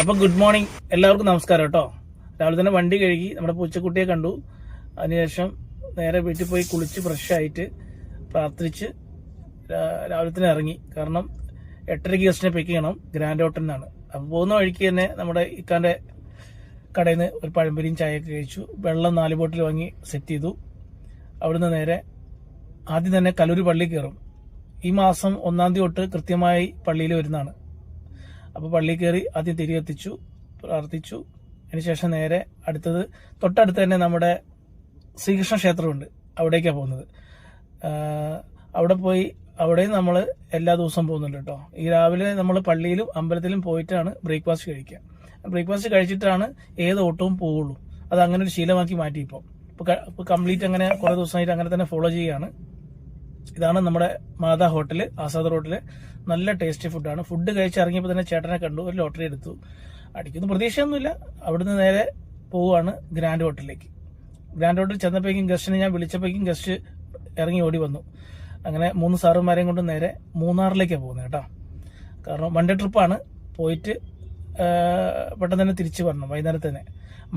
അപ്പം good morning എല്ലാവർക്കും നമസ്കാരം കേട്ടോ. രാവിലെ തന്നെ വണ്ടി കഴുകി നമ്മുടെ പൂച്ചക്കുട്ടിയെ കണ്ടു. അതിനുശേഷം നേരെ വീട്ടിൽ പോയി കുളിച്ച് ഫ്രഷ് ആയിട്ട് പ്രാർത്ഥിച്ച് രാവിലെ തന്നെ ഇറങ്ങി. കാരണം 8:30 ഗസ്റ്റിനെ പിക്ക് ചെയ്യണം ഗ്രാൻഡ് ഹോട്ടലിൽ നിന്നാണ്. അപ്പോൾ പോകുന്ന വഴിക്ക് തന്നെ നമ്മുടെ ഇക്കാൻ്റെ കടയിൽ നിന്ന് ഒരു പഴംപൊരിയും ചായയൊക്കെ കഴിച്ചു. വെള്ളം 4 ബോട്ടിൽ വാങ്ങി സെറ്റ് ചെയ്തു. അവിടുന്ന് നേരെ ആദ്യം തന്നെ കലൂർ പള്ളി കയറും. ഈ മാസം 1-ാം തീയതി തൊട്ട് കൃത്യമായി പള്ളിയിൽ വരുന്നതാണ്. അപ്പോൾ പള്ളിയിൽ കയറി ആദ്യം തിരി കത്തിച്ചു, പ്രാർത്ഥിച്ചു. അതിനുശേഷം നേരെ അടുത്തത് തൊട്ടടുത്ത് തന്നെ നമ്മുടെ ശ്രീകൃഷ്ണ ക്ഷേത്രമുണ്ട്, അവിടേക്കാണ് പോകുന്നത്. അവിടെ പോയി അവിടെയും നമ്മൾ എല്ലാ ദിവസവും പോകുന്നുണ്ട് കേട്ടോ. ഈ രാവിലെ നമ്മൾ പള്ളിയിലും അമ്പലത്തിലും പോയിട്ടാണ് ബ്രേക്ക്ഫാസ്റ്റ് കഴിക്കുക. ബ്രേക്ക്ഫാസ്റ്റ് കഴിച്ചിട്ടാണ് ഏത് ഓട്ടവും പോവുള്ളൂ. അത് അങ്ങനെ ഒരു ശീലമാക്കി മാറ്റി. ഇപ്പോൾ കംപ്ലീറ്റ് അങ്ങനെ കുറേ ദിവസമായിട്ട് അങ്ങനെ തന്നെ ഫോളോ ചെയ്യുകയാണ്. ഇതാണ് നമ്മുടെ മാതാ ഹോട്ടൽ, ആസാദ് റോഡിൽ. നല്ല ടേസ്റ്റി ഫുഡാണ്. ഫുഡ് കഴിച്ചിറങ്ങിയപ്പോൾ തന്നെ ചേട്ടനെ കണ്ടു, ഒരു ലോട്ടറി എടുത്തു. അടിക്കുന്ന പ്രതീക്ഷയൊന്നുമില്ല. അവിടുന്ന് നേരെ പോവുകയാണ് ഗ്രാൻഡ് ഹോട്ടലിലേക്ക്. ഗ്രാൻഡ് ഹോട്ടൽ ചെന്നപ്പോഴേക്കും ഗസ്റ്റിനെ ഞാൻ വിളിച്ചപ്പോഴേക്കും ഗസ്റ്റ് ഇറങ്ങി ഓടി വന്നു. അങ്ങനെ 3 സാറുമാരെയും കൊണ്ട് നേരെ മൂന്നാറിലേക്കാണ് പോകുന്നത് കേട്ടോ. കാരണം 1 ഡേ ട്രിപ്പാണ്. പോയിട്ട് പെട്ടെന്ന് തന്നെ തിരിച്ചു വരണം വൈകുന്നേരം തന്നെ.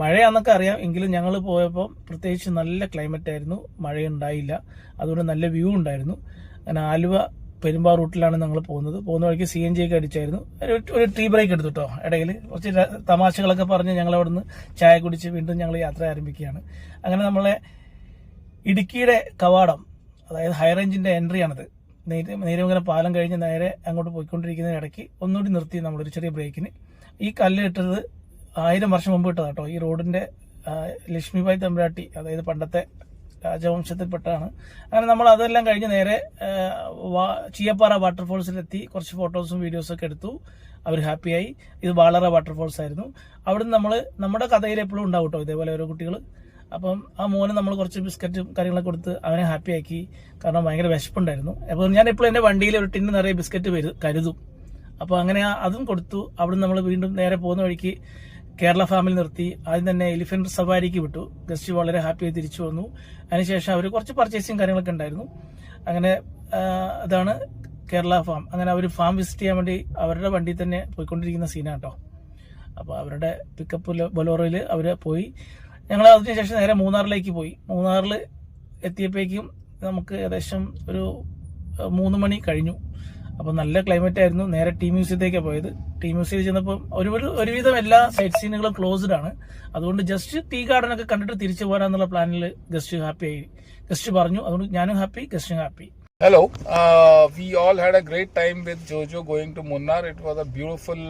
മഴയാണെന്നൊക്കെ അറിയാം, എങ്കിലും ഞങ്ങൾ പോയപ്പോൾ പ്രത്യേകിച്ച് നല്ല ക്ലൈമറ്റ് ആയിരുന്നു, മഴയുണ്ടായില്ല. അതുകൊണ്ട് നല്ല വ്യൂ ഉണ്ടായിരുന്നു. അങ്ങനെ ആലുവ പെരുമ്പാ റൂട്ടിലാണ് ഞങ്ങൾ പോകുന്നത്. പോകുന്ന വഴിക്ക് CNG ഒക്കെ അടിച്ചായിരുന്നു. ഒരു ടീ ബ്രേക്ക് എടുത്തു കേട്ടോ. ഇടയിൽ കുറച്ച് തമാശകളൊക്കെ പറഞ്ഞ് ഞങ്ങൾ അവിടെ നിന്ന് ചായ കുടിച്ച് വീണ്ടും ഞങ്ങൾ യാത്ര ആരംഭിക്കുകയാണ്. അങ്ങനെ നമ്മളെ ഇടുക്കിയുടെ കവാടം, അതായത് ഹൈ റേഞ്ചിന്റെ എൻട്രിയാണത്. നീരമംഗലം പാലം കഴിഞ്ഞ് നേരെ അങ്ങോട്ട് പോയിക്കൊണ്ടിരിക്കുന്നതിന് ഇടയ്ക്ക് ഒന്നുകൂടി നിർത്തി നമ്മളൊരു ചെറിയ ബ്രേക്കിന്. ഈ കല്ല് ഇട്ടത് 1000 വർഷം മുമ്പ് ഇട്ടതാണ് കേട്ടോ. ഈ റോഡിന്റെ ലക്ഷ്മിബായി തമ്പുരാട്ടി, അതായത് പണ്ടത്തെ രാജവംശത്തിൽപ്പെട്ടാണ്. അങ്ങനെ നമ്മൾ അതെല്ലാം കഴിഞ്ഞ് നേരെ ചീയപ്പാറ വാട്ടർഫോൾസിലെത്തി. കുറച്ച് ഫോട്ടോസും വീഡിയോസും ഒക്കെ എടുത്തു. അവർ ഹാപ്പിയായി. ഇത് വാളറ വാട്ടർഫോൾസ് ആയിരുന്നു. അവിടുന്ന് നമ്മൾ നമ്മുടെ കഥയിൽ എപ്പോഴും ഉണ്ടാവും കേട്ടോ ഇതേപോലെ ഓരോ കുട്ടികൾ. അപ്പം ആ മോന് നമ്മൾ കുറച്ച് ബിസ്ക്കറ്റും കാര്യങ്ങളൊക്കെ കൊടുത്ത് അവനെ ഹാപ്പിയാക്കി. കാരണം ഭയങ്കര വിശപ്പുണ്ടായിരുന്നു. അപ്പോൾ ഞാൻ എപ്പോഴും എൻ്റെ വണ്ടിയിൽ ഒരു ടിന്ന് നിറയെ ബിസ്ക്കറ്റ് കരുതും. അപ്പോൾ അങ്ങനെ അതും കൊടുത്തു. അവിടുന്ന് നമ്മൾ വീണ്ടും നേരെ പോകുന്ന വഴിക്ക് കേരള ഫാമിൽ നിർത്തി. ആദ്യം തന്നെ എലിഫന്റ് സഫാരിക്ക് വിട്ടു. ഗസ്റ്റ് വളരെ ഹാപ്പിയായി തിരിച്ചു വന്നു. അതിനുശേഷം അവർ കുറച്ച് പർച്ചേസിങ് കാര്യങ്ങളൊക്കെ ഉണ്ടായിരുന്നു. അങ്ങനെ അതാണ് കേരള ഫാം. അങ്ങനെ അവർ ഫാം വിസിറ്റ് ചെയ്യാൻ വേണ്ടി അവരുടെ വണ്ടിയിൽ തന്നെ പോയിക്കൊണ്ടിരിക്കുന്ന സീനാണ് കേട്ടോ. അപ്പോൾ അവരുടെ പിക്കപ്പ് ബൊലോറോയിൽ അവർ പോയി. ഞങ്ങൾ അതിനുശേഷം നേരെ മൂന്നാറിലേക്ക് പോയി. മൂന്നാറിൽ എത്തിയപ്പോഴേക്കും നമുക്ക് ഏകദേശം ഒരു 3 മണി കഴിഞ്ഞു. അപ്പോൾ നല്ല ക്ലൈമറ്റ് ആയിരുന്നു. നേരെ ടീ മ്യൂസിയത്തേക്കാണ് പോയത്. ടീ മ്യൂസിയത്തിൽ ചെന്നപ്പോൾ ഒരുവിധം എല്ലാ സൈറ്റ് സീനുകളും ക്ലോസ്ഡ് ആണ്. അതുകൊണ്ട് ജസ്റ്റ് ടീ ഗാർഡൻ ഒക്കെ കണ്ടിട്ട് തിരിച്ചു പോരാന്നുള്ള പ്ലാനിൽ ഗസ്റ്റ് ഹാപ്പിയായി. ഗസ്റ്റ് പറഞ്ഞു, അതുകൊണ്ട് ഞാനും ഹാപ്പി, ഗസ്റ്റും happy. Hello, we all had a great time with Jojo going to Munnar. It was a beautiful